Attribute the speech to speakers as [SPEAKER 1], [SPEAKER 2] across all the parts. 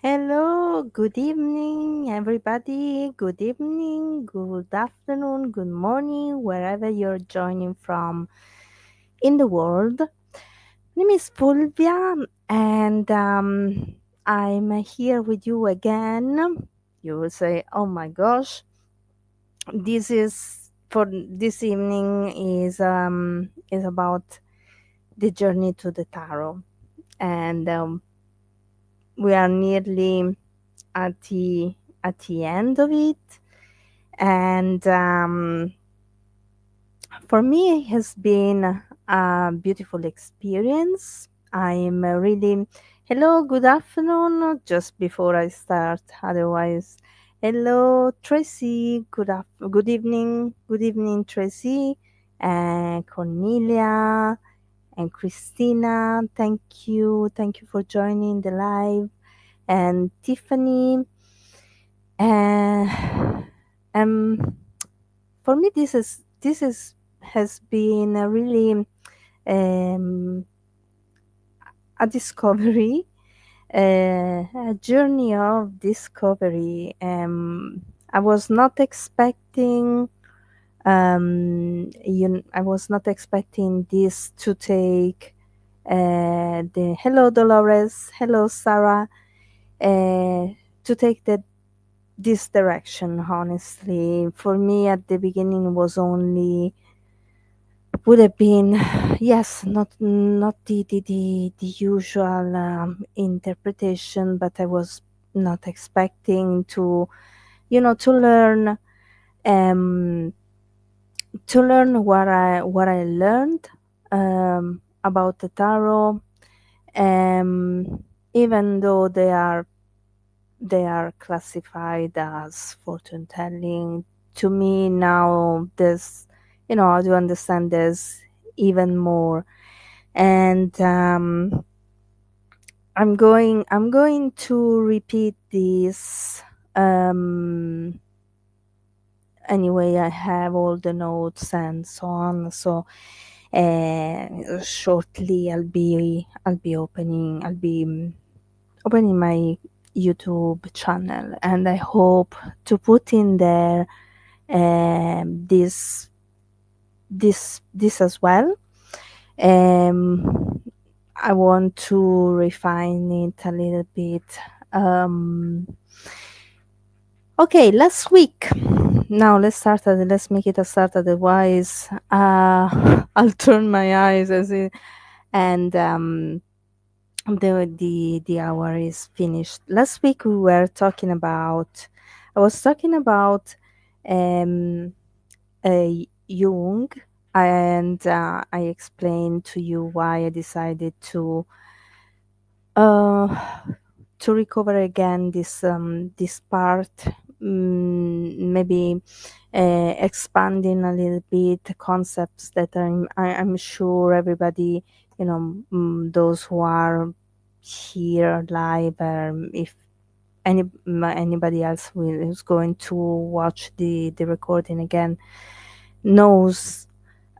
[SPEAKER 1] Hello, good evening, everybody. Good evening, good afternoon, good morning, wherever you're joining from in the world. My name is Fulvia, and I'm here with you again. You will say, "Oh my gosh, this is for this evening is about the journey to the tarot," and we are nearly at the end of it. And for me, it has been a beautiful experience. I'm really hello, good afternoon. Just before I start, otherwise, hello, Tracy. Good evening, Tracy, and Cornelia and Christina. Thank you for joining the live, and Tiffany. And for me, this is has been a really um, a discovery, a journey of discovery. I was not expecting. I was not expecting this to take the hello Dolores, hello Sarah, to take this direction. Honestly, for me at the beginning was only would have been yes, not the usual interpretation, but I was not expecting um to learn what I learned about the tarot, even though they are classified as fortune telling. To me now, there's I do understand there's even more, and I'm going to repeat this. Anyway, I have all the notes and so on. So shortly, I'll be opening my YouTube channel, and I hope to put in there this as well. Um, I want to refine it a little bit. Um, okay, last week. Now let's make it a start. Otherwise, I'll turn my eyes as it and the hour is finished. Last week we were talking about. I was talking about um, Jung, and I explained to you why I decided uh, to recover again this part, maybe expanding a little bit concepts that I'm sure everybody, those who are here live, if anybody else is going to watch the recording again, knows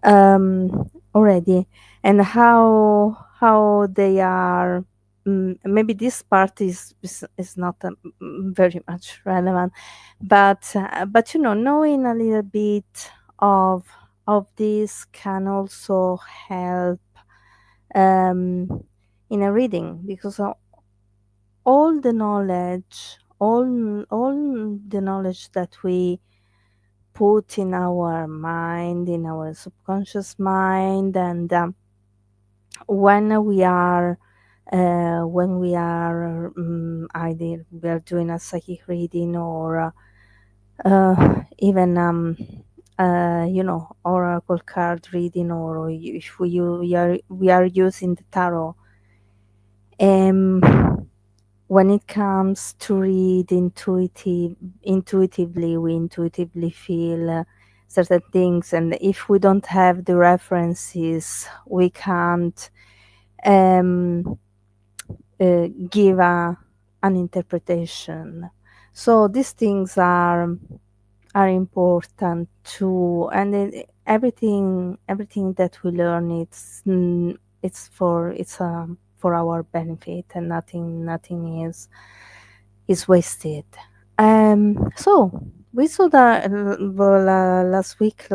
[SPEAKER 1] already, and how they are. Maybe this part is not very much relevant, but knowing a little bit of this can also help um, in a reading, because all the knowledge, all the knowledge that we put in our mind, in our subconscious mind, and when we are either we are doing a psychic reading, or even oracle card reading, or if we are using the tarot, um when it comes to read intuitively, we intuitively feel certain things, and if we don't have the references, we can't um, give an interpretation. So these things are important too, and everything that we learn, it's for our benefit, and nothing is. is wasted. So we saw that last week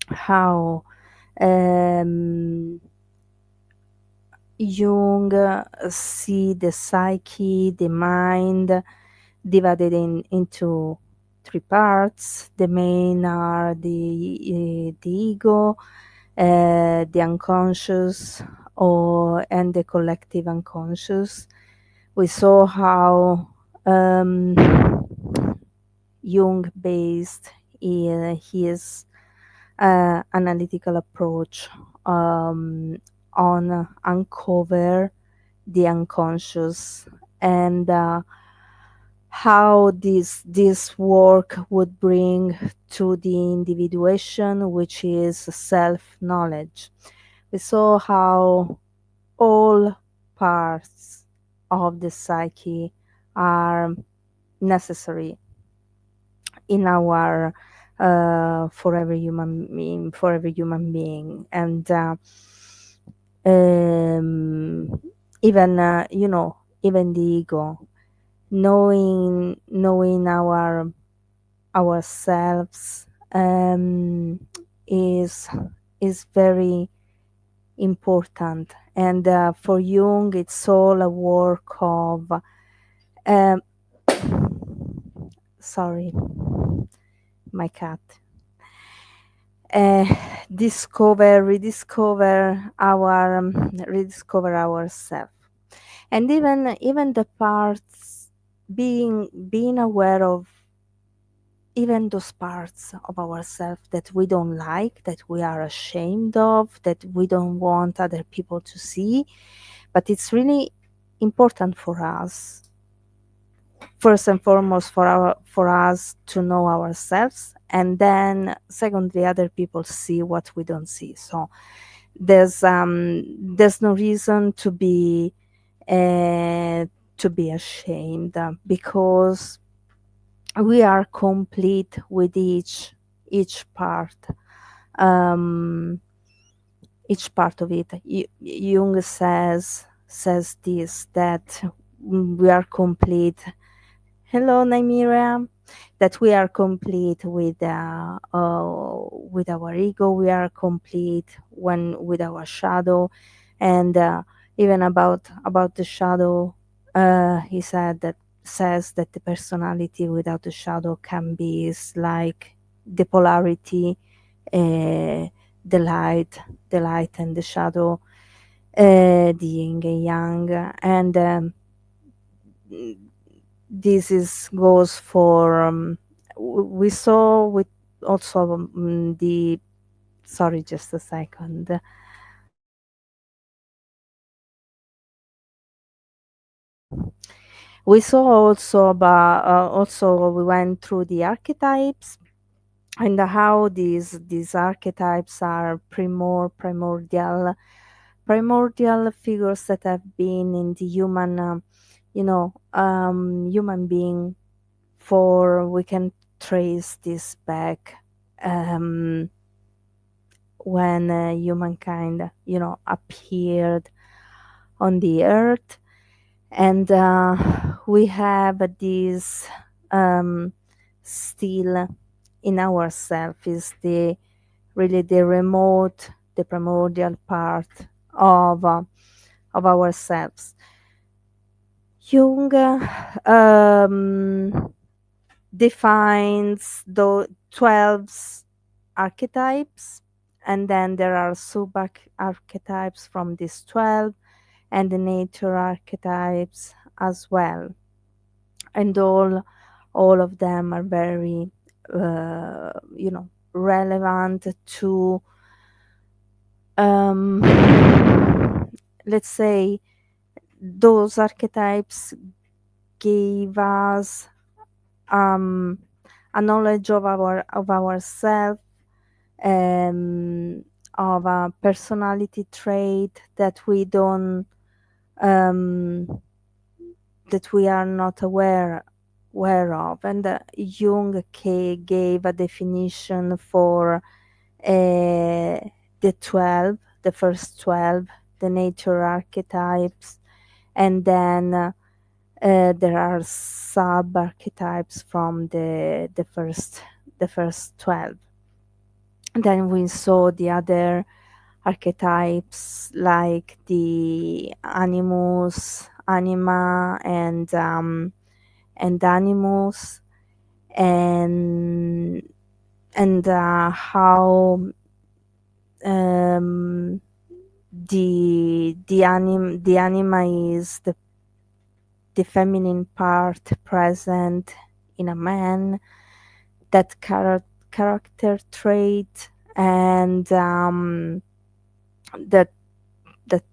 [SPEAKER 1] how um, Jung see the psyche, the mind divided into three parts. The main are the ego, the unconscious, or and the collective unconscious. We saw how um, Jung based his analytical approach um, on uncover the unconscious and how this work would bring to the individuation, which is self knowledge. We saw how all parts of the psyche are necessary in our for every human being, and um, even even the ego, knowing ourselves is very important. And for Jung, it's all a work of um, sorry, my cat. uh, rediscover ourselves, and even the parts, being aware of even those parts of ourselves that we don't like, that we are ashamed of, that we don't want other people to see. But it's really important for us, first and foremost, for us to know ourselves, and then secondly other people see what we don't see. So there's no reason uh, to be ashamed, because we are complete with each part, um, each part of it. Jung says this, that we are complete. Hello, Naimira. That we are complete with our ego. We are complete when with our shadow, and even about the shadow, he says that the personality without the shadow can be is like the polarity, uh, the light, and the shadow, the yin and yang, and this is goes for we saw with also the sorry, just a second. We saw also about also we went through the archetypes, and how these archetypes are primordial figures that have been in the human human being, for we can trace this back um, when humankind appeared on the earth. And we have this still in ourselves, is the really the primordial part of ourselves. Jung defines the 12 archetypes, and then there are sub archetypes from these 12, and the nature archetypes as well. And all of them are very relevant to um, let's say those archetypes gave us um, a knowledge of ourselves, um, of a personality trait that we don't um, that we are not aware of. And Jung gave a definition for the 12, the first 12, the nature archetypes, and then There are sub archetypes from the first 12. And then we saw the other archetypes like the animus, anima, and animus, and how um, the anima is the feminine part present in a man, that character trait, and that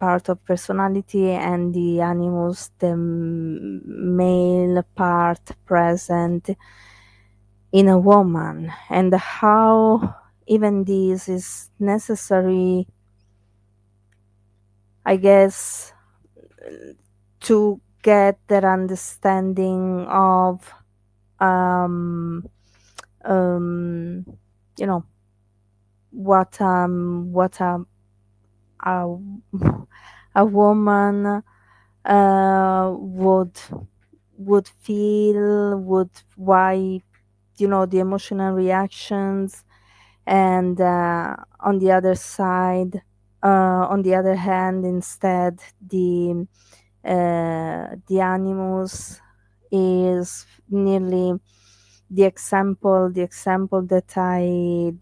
[SPEAKER 1] part of personality, and the animus, the male part present in a woman, and how even this is necessary, I guess, to get that understanding of um, um, you know what a, a woman would feel, would why, the emotional reactions, and on the other hand, instead, the animus is nearly the example that I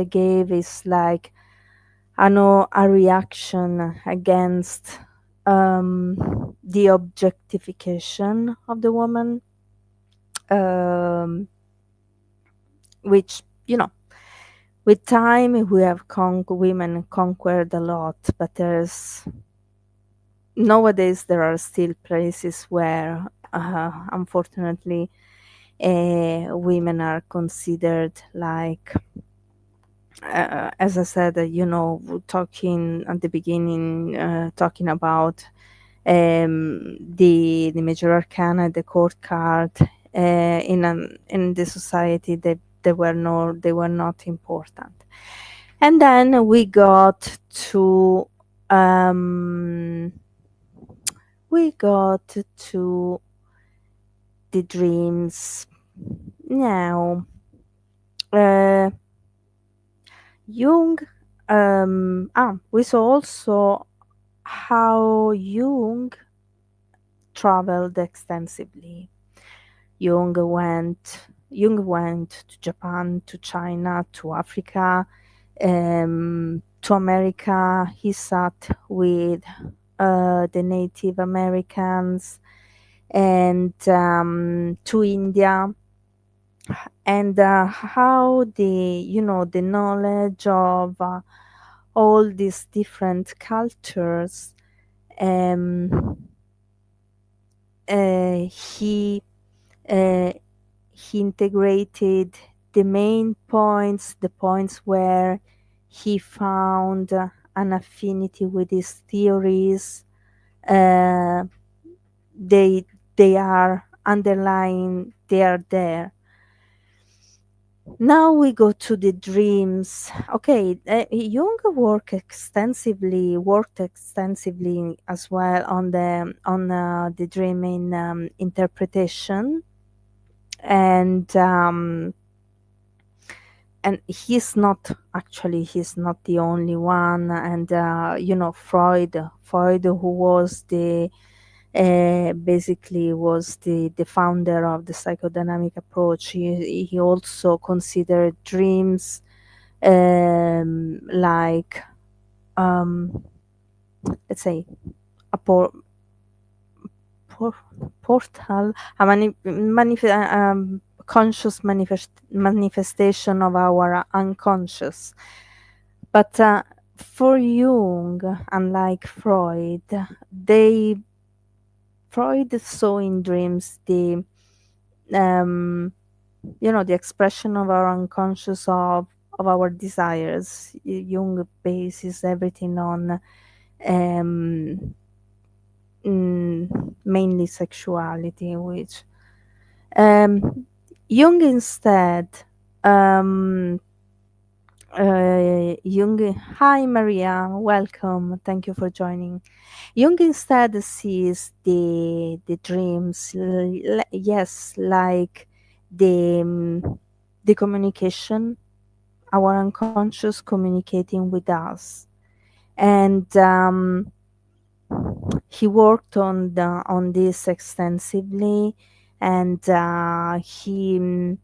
[SPEAKER 1] gave is like a reaction against the objectification of the woman, um, which, with time we have women conquered a lot, but nowadays there are still places where, unfortunately, women are considered like, as I said, talking at the beginning, talking about the major arcana, the court card, in the society, that they were not important. And then um, we got to the dreams. Now, uh, Jung, we saw also how traveled extensively. Jung went to Japan, to China, to Africa, to America. He sat with the Native Americans, and to India, and how the knowledge of all these different cultures, um, he uh, he integrated the main points, the points where he found an affinity with his theories. Uh, they they are underlying. They are there. Now we go to the dreams. Okay, Jung worked extensively as well on the dreaming interpretation, and he's not the only one. And Freud, who was basically was the founder of the psychodynamic approach. He also considered dreams, like, um, let's say, a por- portal, conscious manifestation of our unconscious. But for Jung, unlike they Freud saw in dreams um, the expression of our unconscious, of our desires. Jung bases everything on um, mainly sexuality, which Jung instead um, Jung. Hi, Maria. Welcome. Thank you for joining. Jung instead sees the dreams, yes, like the the communication, our unconscious communicating with us, and he worked on this extensively, and he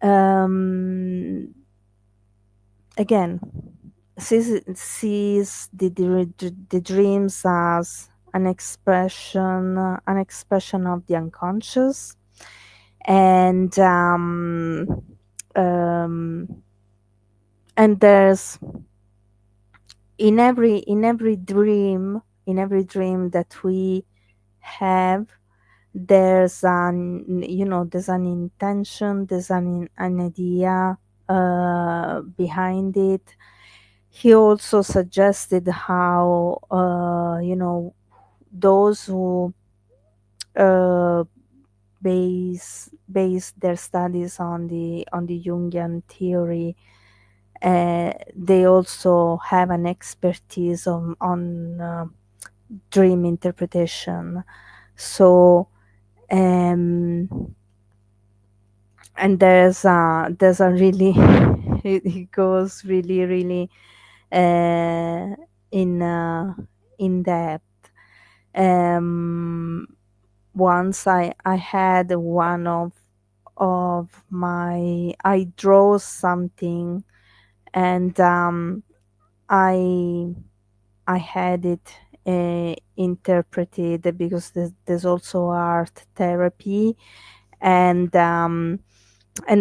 [SPEAKER 1] um, again sees the dreams as an expression of the unconscious, and um, and there's in every dream that we have, there's there's an intention, there's an idea behind it. He also suggested how those who uh, base their studies on the Jungian theory, they also have an expertise on dream interpretation. So um, and there's a really it goes really uh, in in depth. Um, Once I had one of my I draw something, and I I had it interpreted, because there's also art therapy, and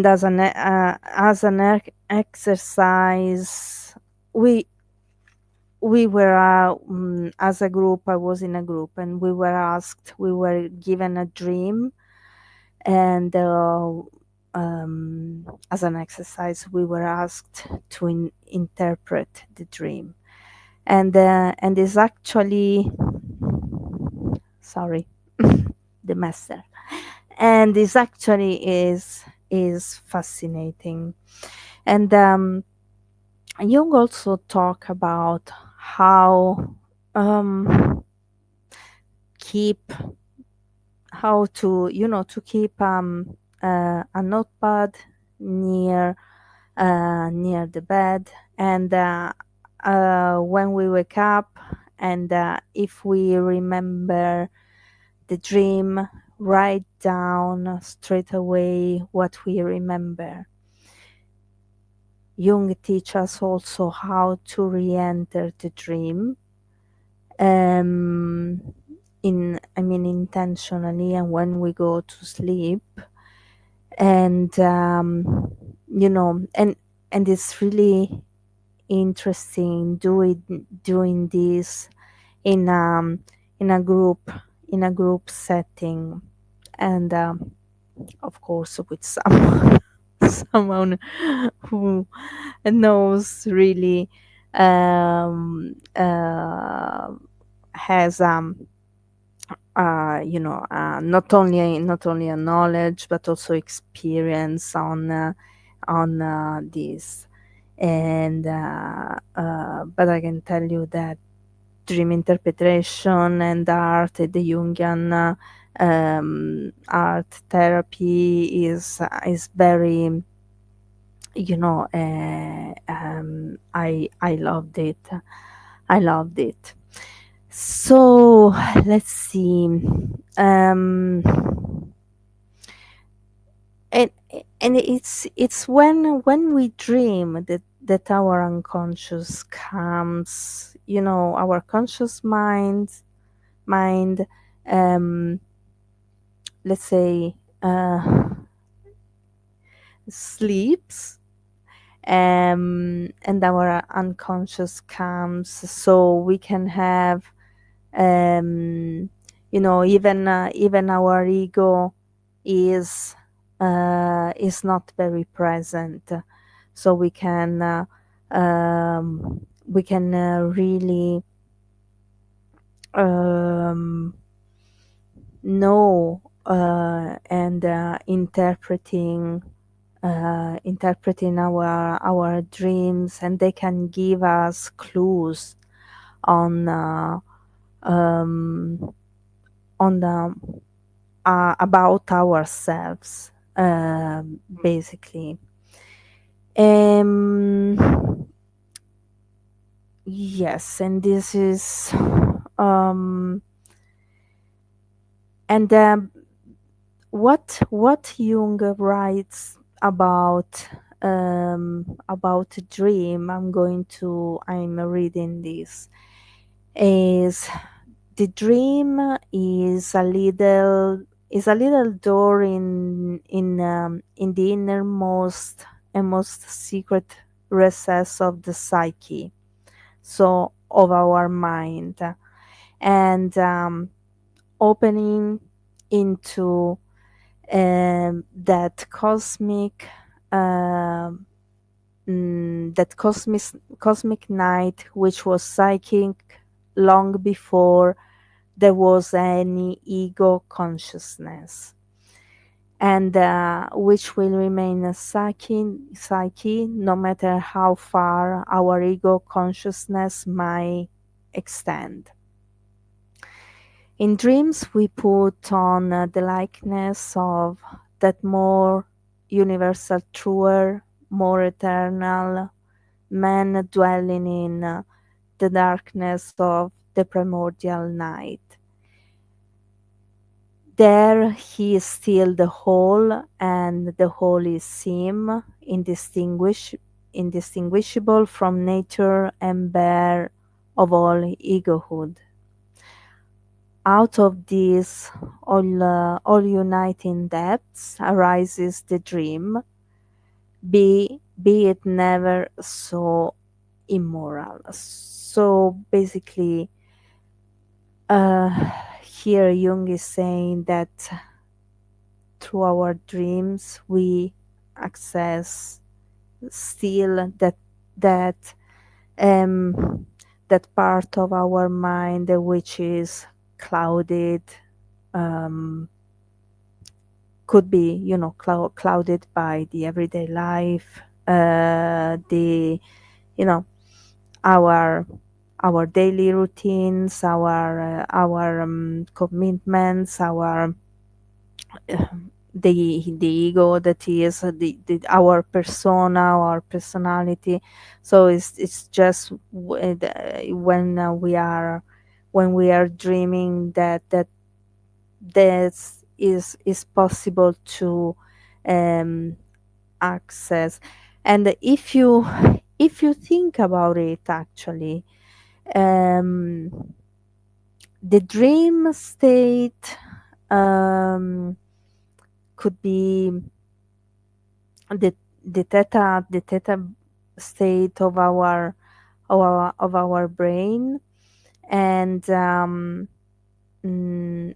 [SPEAKER 1] as an exercise, we we were as a group. I was in a group, and we were given a dream, and as an exercise we were asked to interpret the dream, and is actually, sorry, the master, and this actually is fascinating. And Jung also talk about how um, keep how to to keep a notepad near near the bed, and when we wake up, and if we remember the dream, write down straight away what we remember. Jung teaches us also how to re-enter the dream, um, intentionally, and when we go to sleep, and and it's really interesting doing this in in a group in a group setting, and of course with someone someone who knows really, has not only a knowledge but also experience on this. And but I can tell you that dream interpretation and art, the Jungian art therapy is very, I loved it. I loved it. So let's see. Um, and and it's when we dream that our unconscious comes. Our conscious mind, um, let's say, sleeps, and our unconscious comes, so we can have, even our ego is not very present, so we can really um, know and interpreting interpreting our dreams, and they can give us clues on um, on the about ourselves, basically. Um, yes, and this is and what Jung writes about a dream. I'm reading this is the dream is a little door in the innermost and most secret recess of the psyche, so of our mind, and opening into that cosmic night, which was psychic long before there was any ego consciousness, and which will remain a psyche no matter how far our ego consciousness might extend. In dreams, we put on the likeness of that more universal, truer, more eternal man dwelling in the darkness of the primordial night. There he is still the whole, and the whole is him, indistinguishable from nature and bare of all egohood. Out of these all uniting depths arises the dream, be it never so immoral. So basically, uh, here Jung is saying that through our dreams we access still that um, that part of our mind which is clouded, um, could be, clouded by the everyday life, the you know our our daily routines, our commitments, our the ego, that is our persona, our personality. So it's just when we are dreaming that this is possible to um, access. And if you think about it, actually, um, the dream state um, could be the the theta state of our brain, and mm,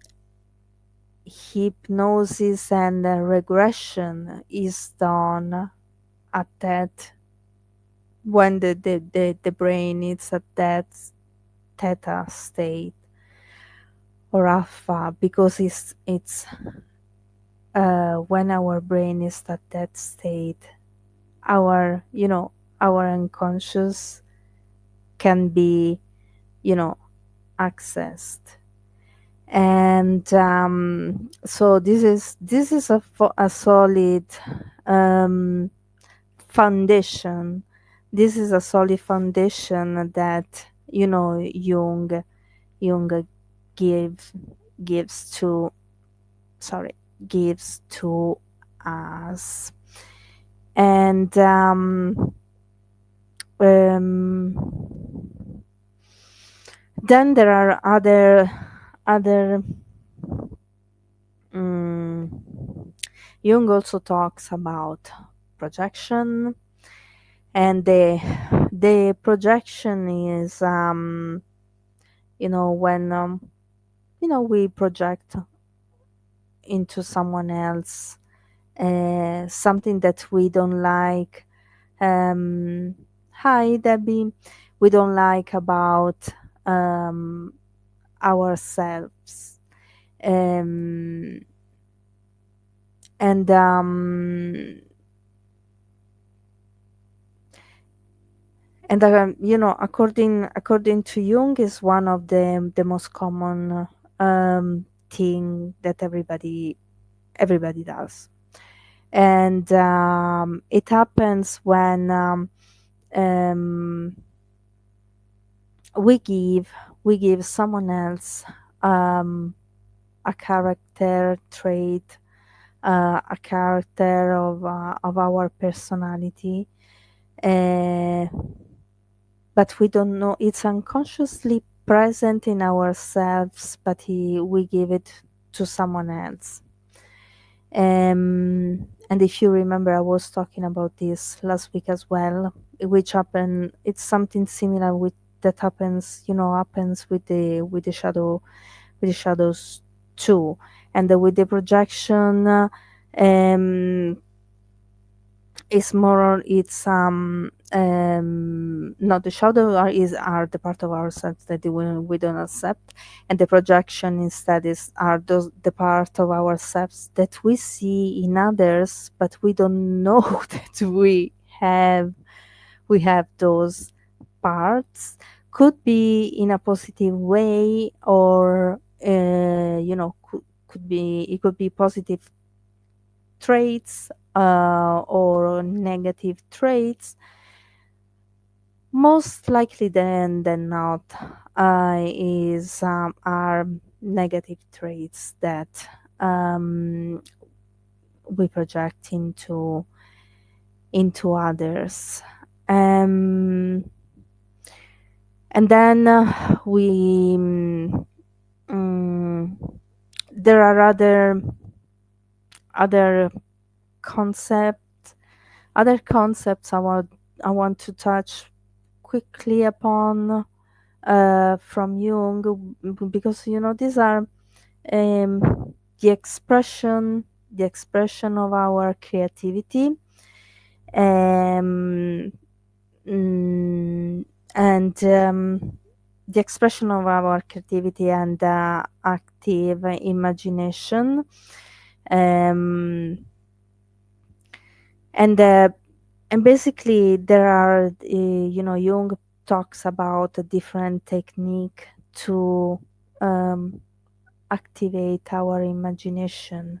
[SPEAKER 1] hypnosis and regression is done at that when the brain is at that theta state or alpha, because it's when our brain is at that state, our unconscious can be you know accessed. And so this is a solid um, foundation. This is a solid foundation that Jung gives gives to sorry gives to us. And um, then there are other mm, Jung also talks about projection, and the projection is when we project into someone else something that we don't like. Hi Debbie. We don't like about um, ourselves. um, and And according to Jung, is one of the most common thing that everybody does. And it happens when um, we give we give someone else um, a character trait, a character of our personality, uh, but we don't know, it's unconsciously present in ourselves, but we give it to someone else. And if you remember, I was talking about this last week as well, which happen. It's something similar with that happens, happens with the shadow, with the shadows too, and with the projection. Um, it's more. Not the shadow are the part of ourselves that we don't accept, and the projection instead are those the part of ourselves that we see in others, but we don't know that have we have those parts. Could be in a positive way, or could be, it could be positive traits or negative traits. Most likely than not, is are negative traits that we project into others. Um, and then we mm, there are other concept other concepts I want to touch quickly upon from Jung, because these are the expression of our creativity, um, mm, and the expression of our creativity and active imagination, um, and and basically there are Jung talks about a different technique to um, activate our imagination,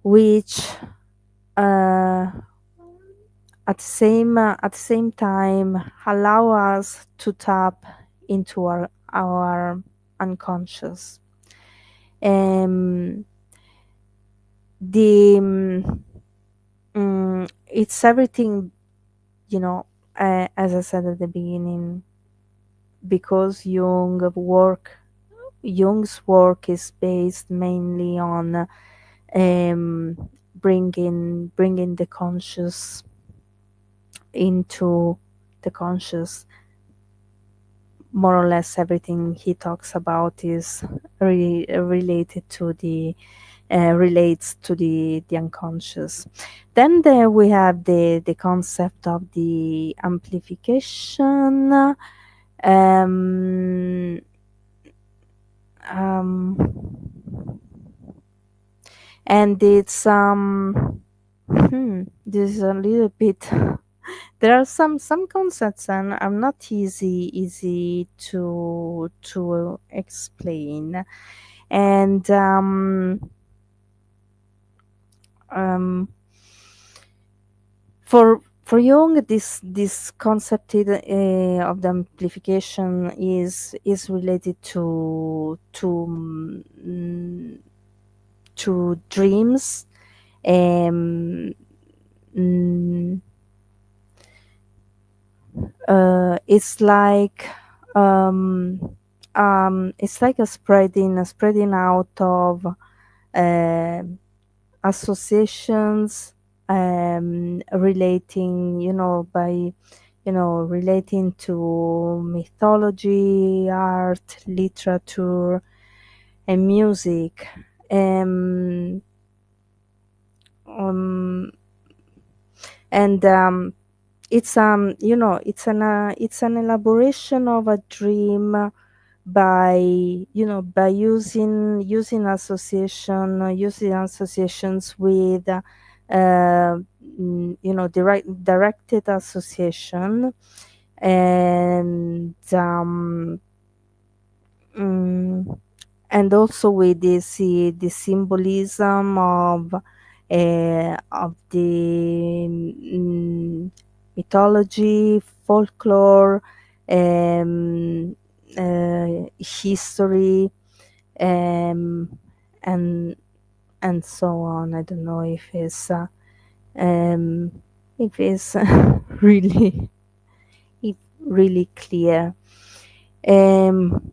[SPEAKER 1] which uh, at the same time allow us to tap into our unconscious. Um, the It's everything, as I said at the beginning, because Jung's work is based mainly on bringing the conscious into the conscious. More or less everything he talks about is related to the relates to the unconscious. Then there we have the concept of the amplification. um, um, and it's this is a little bit there are some concepts and are not easy to explain. And um, for Jung, this concept of the amplification is related to dreams. um, mm, it's like a spreading out of uh, associations, relating, relating to mythology, art, literature, and music. um, um, and it's an elaboration of a dream by by using associations with uh, directed association, and mm, and also with the symbolism of the mythology, folklore, um, history, um, and and so on. I don't know um, if it's really if really clear. Um,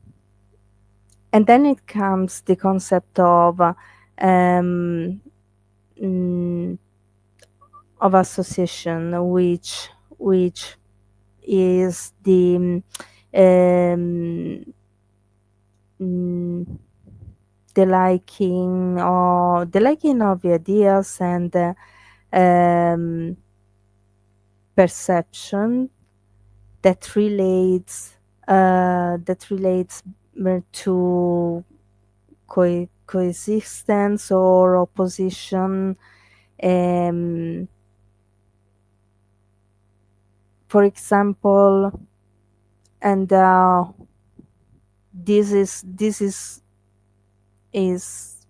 [SPEAKER 1] and then it comes the concept um, mm, of association, which is um, mm, the liking of the ideas and um, perception that relates to coexistence or opposition. Um, for example, and this is it's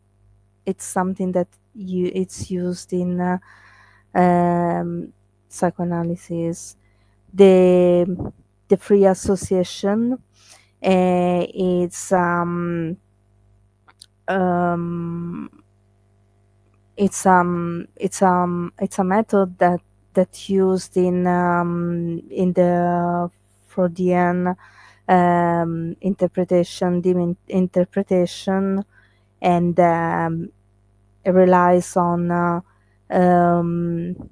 [SPEAKER 1] something that it's used in um, psychoanalysis. The the free association, it's um, it's a method that used in the Freudian interpretation, interpretation, and it relies on um,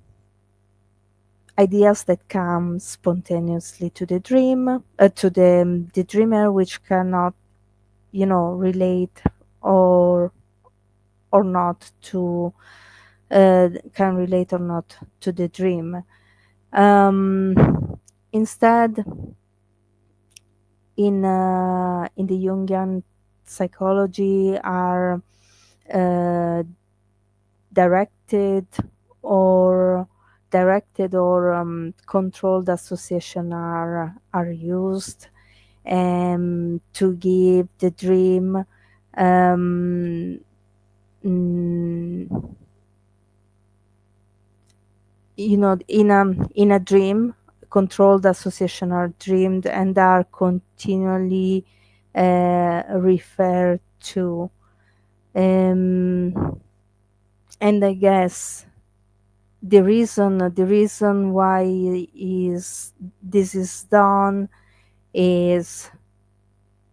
[SPEAKER 1] ideas that come spontaneously to the dream, to the dreamer, which cannot, relate or or not to can relate or not to the dream. Instead, in the Jungian psychology, are uh, directed or controlled association are used to give the dream um, mm, in a dream. Controlled association are dreamed and are continually referred to, um, and I guess the reason why is this is done is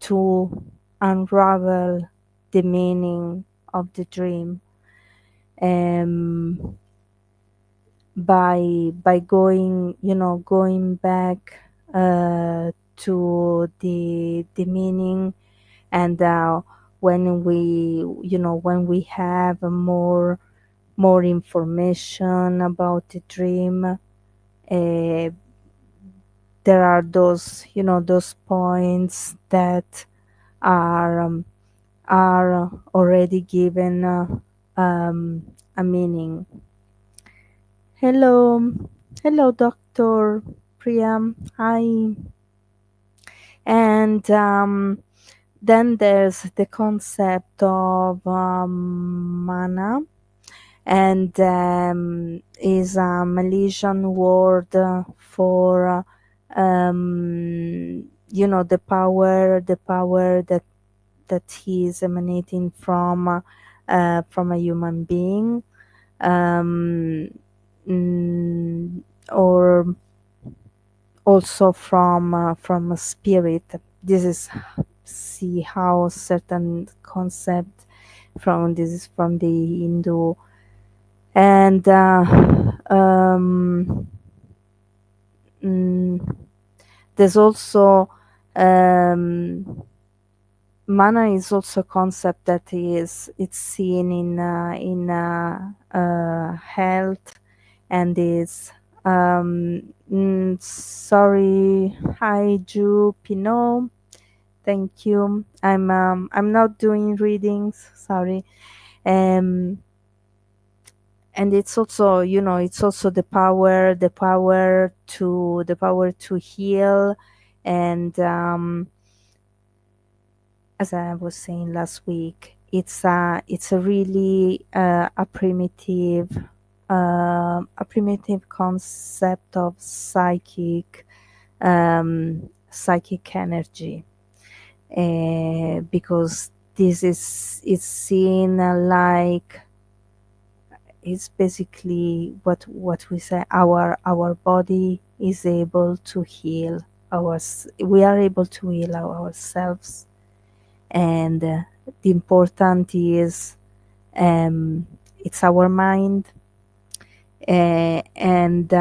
[SPEAKER 1] to unravel the meaning of the dream, um, by going back to the meaning, and when we have more information about the dream, there are those points that are already given a meaning. Hello, hello, Doctor Priya. Hi. And then there's the concept of mana, and is a Malaysian word for the power that he is emanating from a human being, um, or also from a spirit. This is see how certain concept from the Hindu, and mm, there's also um, mana is also a concept that it's seen in health, and is sorry. Hi, Ju Pinot. Thank you. I'm not doing readings. Sorry. Um, and it's also, it's also the power to heal. And as I was saying last week, it's a really a primitive concept of psychic energy, because this is seen like, it's basically what we say, our body is able to heal we are able to heal ourselves. And the important is, it's our mind. And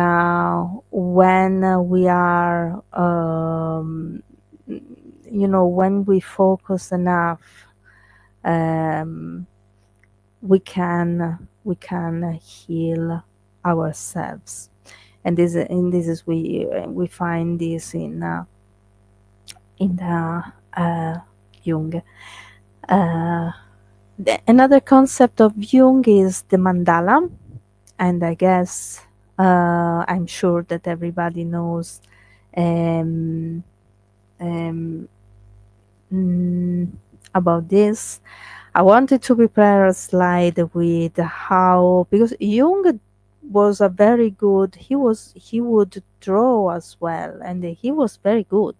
[SPEAKER 1] when we are, when we focus enough, um, we can heal ourselves. And this is, we find this in the Jung. Uh, Another concept of Jung is the mandala, and I guess, I'm sure that everybody knows, um, um, mm, about this. I wanted to prepare a slide with how, because Jung was a very good, he would draw as well, and he was very good.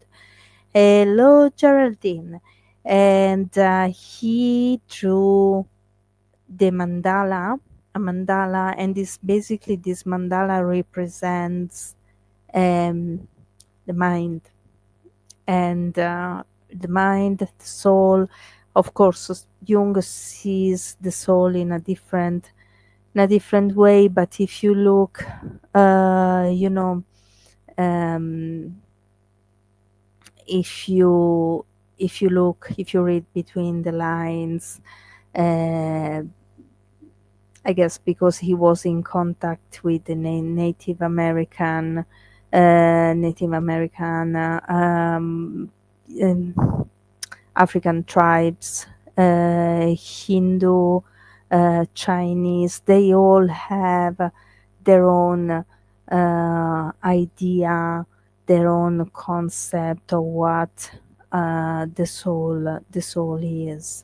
[SPEAKER 1] Hello, Geraldine. And he drew the mandala, a mandala, and this mandala represents, um, the mind, and the mind, the soul. Of course, Jung sees the soul in a different way, but if you look, uh, you know, um, if you if you read between the lines, uh, I guess because he was in contact with the Native American, um, African tribes, Hindu, Chinese. They all have their own idea, their own concept of what the soul is.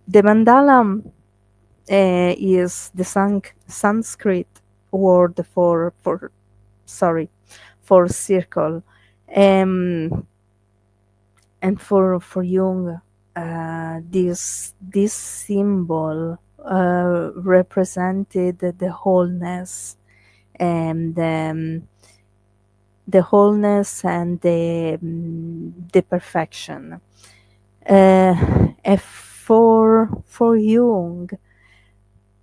[SPEAKER 1] The mandala is the Sanskrit word for circle. Um, and for Jung, this symbol represented the wholeness, and the wholeness and the perfection. For Jung,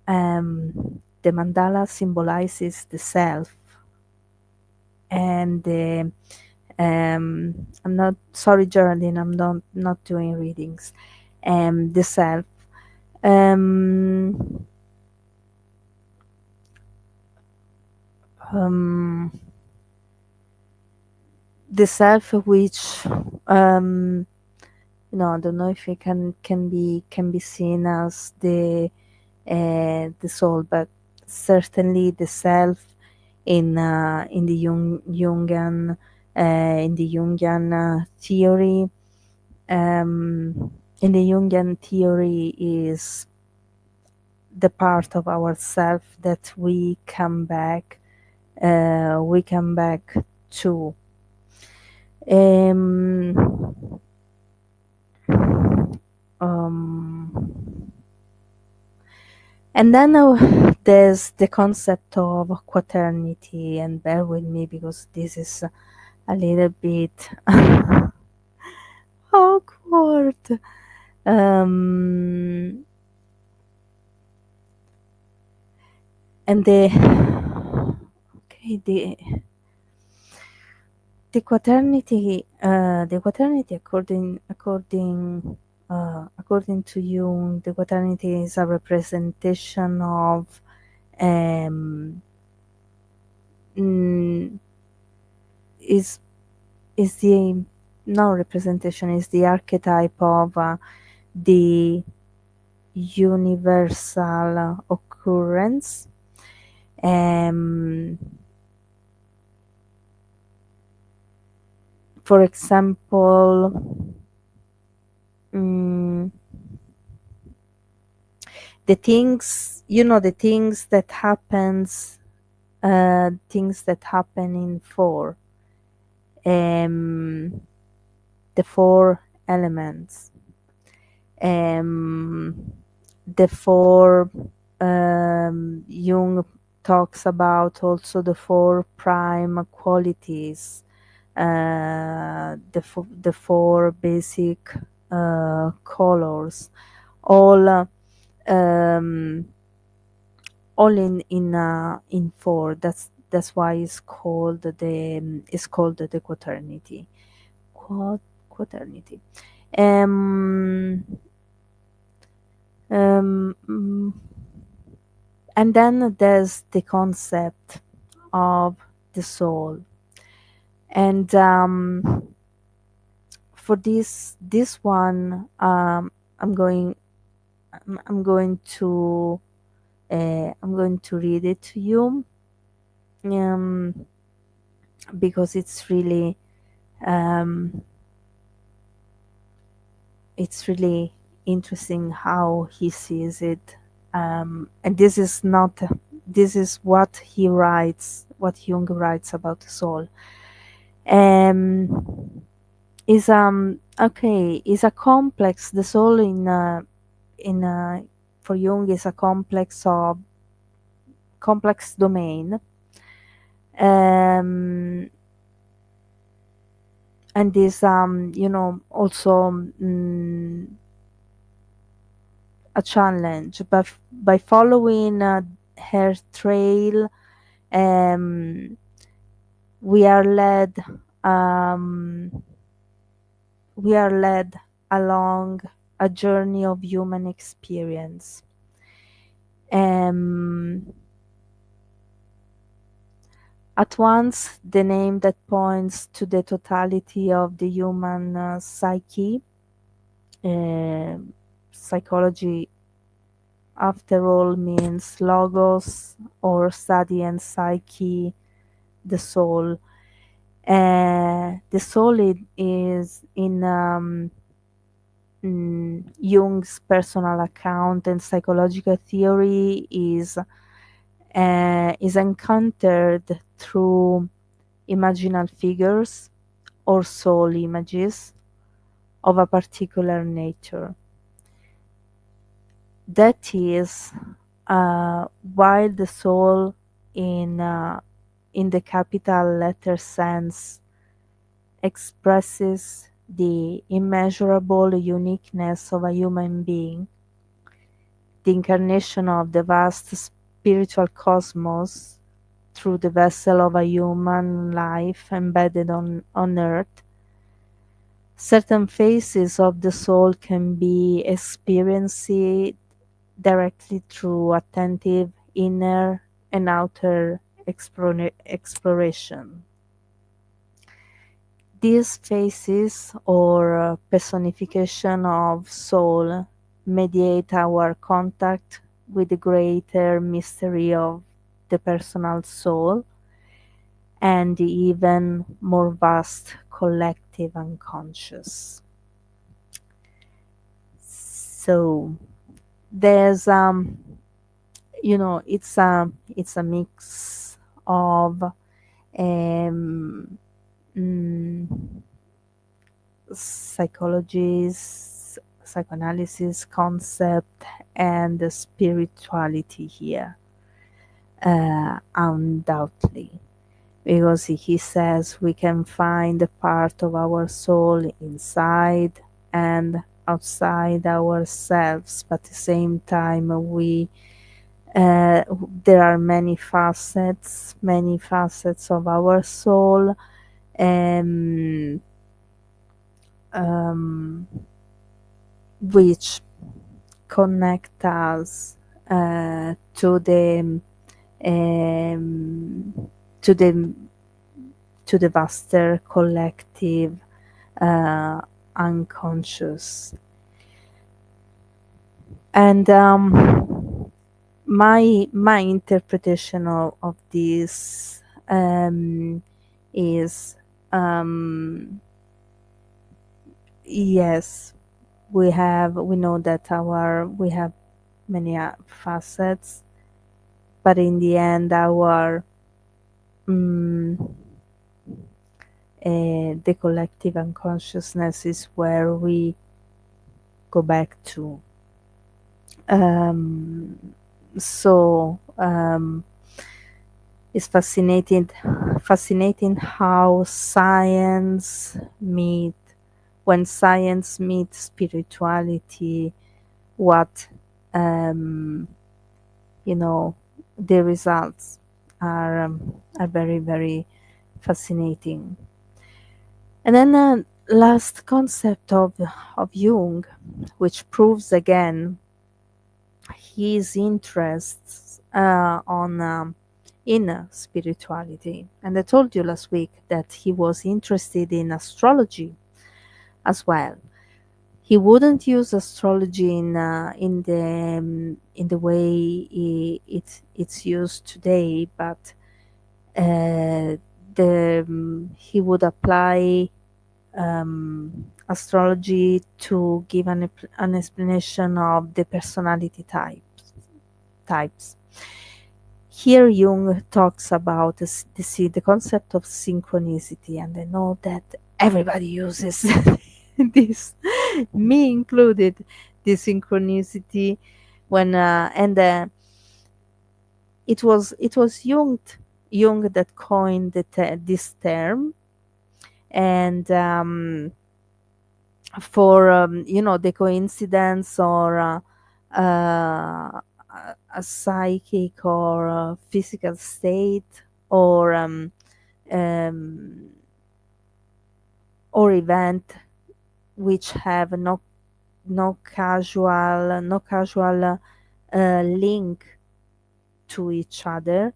[SPEAKER 1] the mandala symbolizes the self, and I'm not sorry, Geraldine. I'm not doing readings. The self, um, um, the self, which, I don't know if it can be seen as the soul, but certainly the self in the Jungian theory. In the Jungian theory is the part of ourself that we come back to. Um, um, and then there's the concept of quaternity, and bear with me because this is a little bit awkward. Um, and okay, the quaternity, according to Jung, the quaternity is a representation of, um, mm, is is the no representation, is the archetype of the universal currents. Um, for example, mm, the things, the things that happen in four, um, the four elements, um, the four, Jung talks about also the four prime qualities, the four basic colors, all um, all in four. That's why it's called the quaternity. Quaternity. Um, um, mm, and then there's the concept of the soul, and for this one, I'm going I'm going to I'm going to read it to you, um, because um, it's really interesting how he sees it, and this is what he writes, what Jung writes about the soul. Is okay, is a complex. The soul in for Jung is a complex domain, um, and is also a challenge. But by following her trail, um, we are led um, we are led along a journey of human experience. Um, at once, the name that points to the totality of the human psyche. Psychology, after all, means logos or study and psyche, the soul. The soul is in Jung's personal account and psychological theory is encountered through imaginal figures or soul images of a particular nature. That is, while the soul in the capital letter sense expresses the immeasurable uniqueness of a human being, the incarnation of the vast spiritual cosmos through the vessel of a human life embedded on earth, certain phases of the soul can be experienced directly through attentive inner and outer exploration. These phases or personification of soul mediate our contact with the greater mystery of the personal soul and the even more vast collective unconscious. So there's it's a mix of um, mm, psychologies, psychoanalysis concept, and the spirituality here, undoubtedly. Because he says we can find a part of our soul inside and outside ourselves, but at the same time uh, there are many facets of our soul, um, um, which connect us to um, to the to the vaster collective unconscious. And my interpretation of this is, um, yes, we know that our we have many facets, but in the end our um, the collective unconsciousness is where we go back to. Um, so it's fascinating how science meet when science meets spirituality, what um, you know the results are very very fascinating. And then the last concept of Jung, which proves again his interests on in spirituality. And I told you last week that he was interested in astrology as well. He wouldn't use astrology in the way it's used today, but he would apply astrology to give an explanation of the personality types. Here Jung talks about the concept of synchronicity, and I know that everybody uses this, me included, the synchronicity when and it was Jung that coined this term, and for the coincidence or a psychic or a physical state um, or event which have no casual link to each other,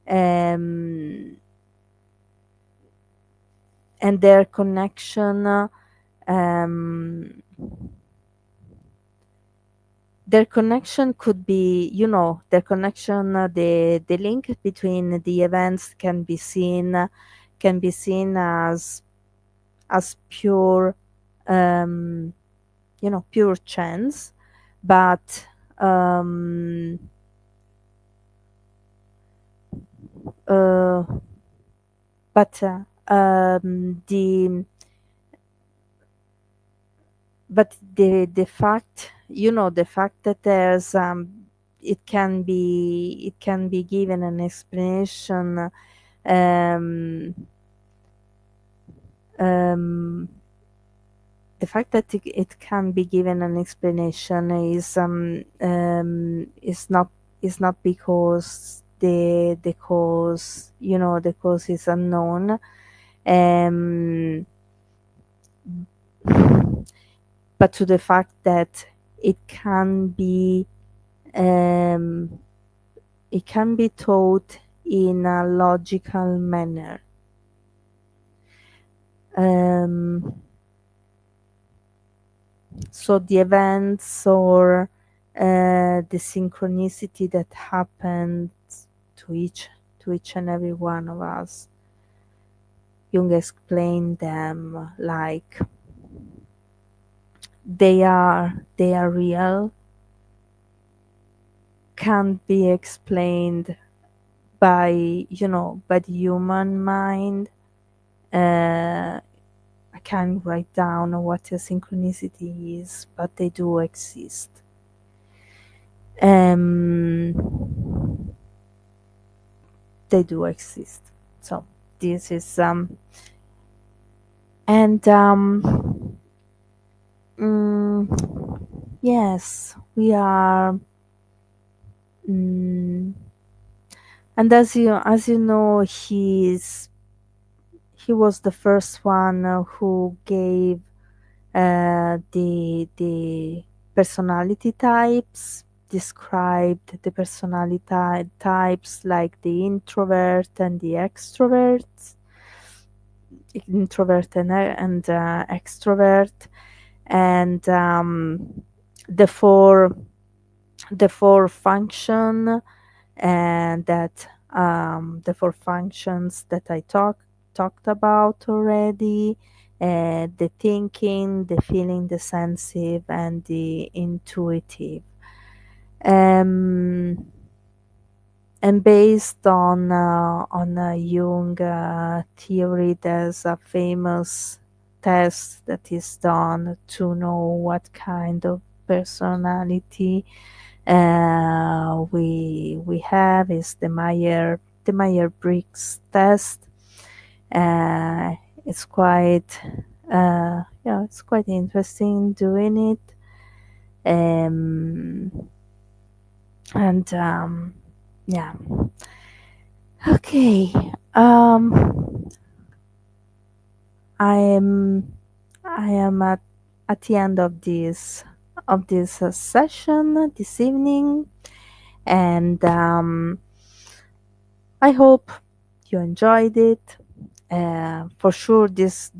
[SPEAKER 1] um, and their connection um, could be, their connection, the link between the events can be seen as pure, um, pure chance, but um, uh, the the fact, the fact that there's it can be given an explanation, um, um, the fact that it can be given an explanation is not because the cause is unknown, um, but to the fact that it can be um, it can be taught in a logical manner. Um, so the events or the synchronicity that happens to each and every one of us, Jung explained them like they are real, can't be explained by the human mind. I can't write down what a synchronicity is, but they do exist. Um, they do exist. So this is and yes, we are. Mm, and as you know, he was the first one who gave the personality types, described the personality types like the introvert and the introvert and extrovert, and the four the four function and that the four functions that I talked about already, the thinking, the feeling, the sensitive, and the intuitive. Um, and based on Jung theory, there's a famous test that is done to know what kind of personality we have is the Meyer-Briggs test. Uh, it's quite yeah, it's quite interesting doing it. Um, and yeah, okay. I am I am at the end of this session this evening, and I hope you enjoyed it. For sure, this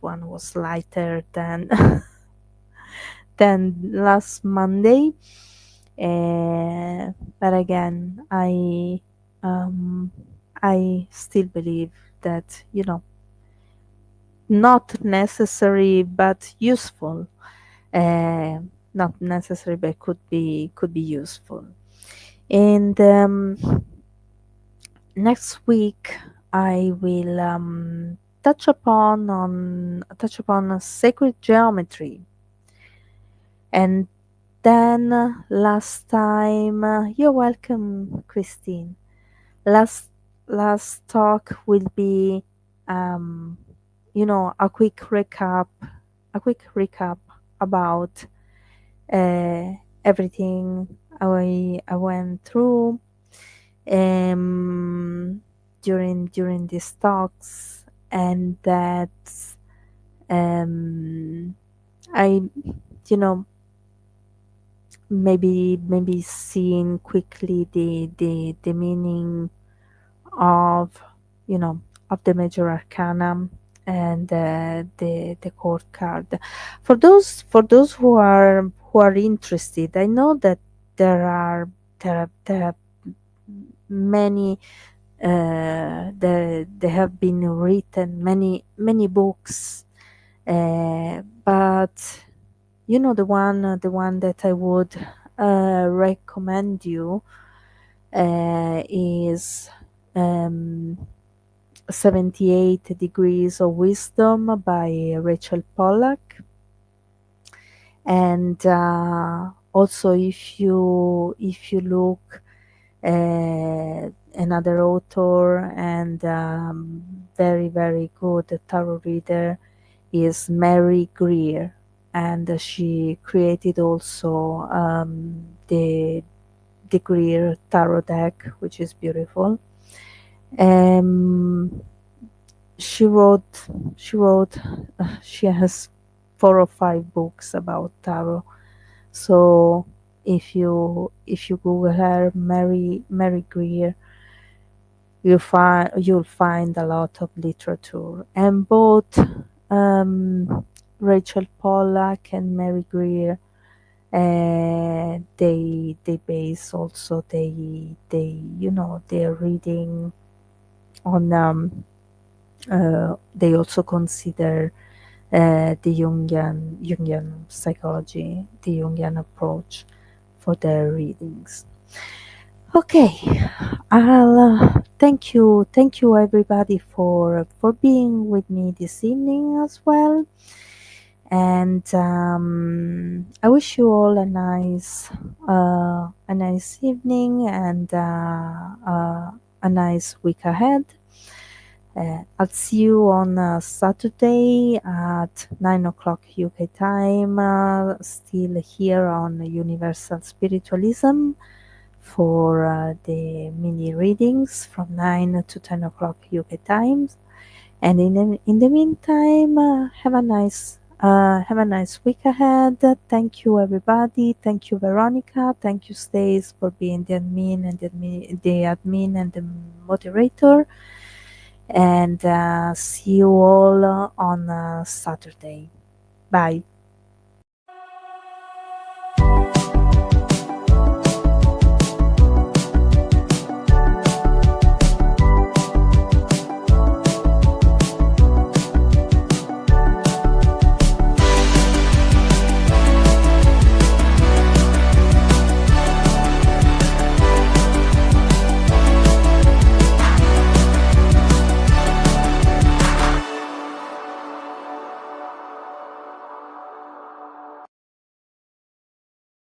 [SPEAKER 1] one was lighter than than last Monday. But again, um, I still believe that, not necessary but useful. Uh, Not necessary but could be useful. And next week I will touch upon sacred geometry. And then last time, you're welcome, Christine. Last last talk will be, um, a quick recap about uh, everything I went through um, during these talks, and that um, I, you know, maybe seeing quickly the meaning of, you know, of the major arcana and the court card. For those who are interested, I know that there are many, there have been written many books, but the one that I would recommend you is um, 78 Degrees of Wisdom by Rachel Pollack. And also, if you look, another author and very very good tarot reader is Mary Greer, and she created also the Greer tarot deck, which is beautiful. Um, she wrote she has 4 or 5 books about tarot. So if you Google her, Mary Greer, you'll find a lot of literature. And both Rachel Pollack and Mary Greer, they base also their reading on, they also consider the Jungian psychology, the Jungian approach for their readings. Okay, I'll thank you everybody for being with me this evening as well, and I wish you all a nice evening and a nice week ahead. I'll see you on Saturday at 9 o'clock UK time, still here on Universal Spiritualism for the mini readings from 9 to 10 o'clock UK times. And in the meantime, have a nice week ahead. Thank you everybody. Thank you Veronica. Thank you Stace for being the admin and the moderator. And see you all on Saturday. Bye.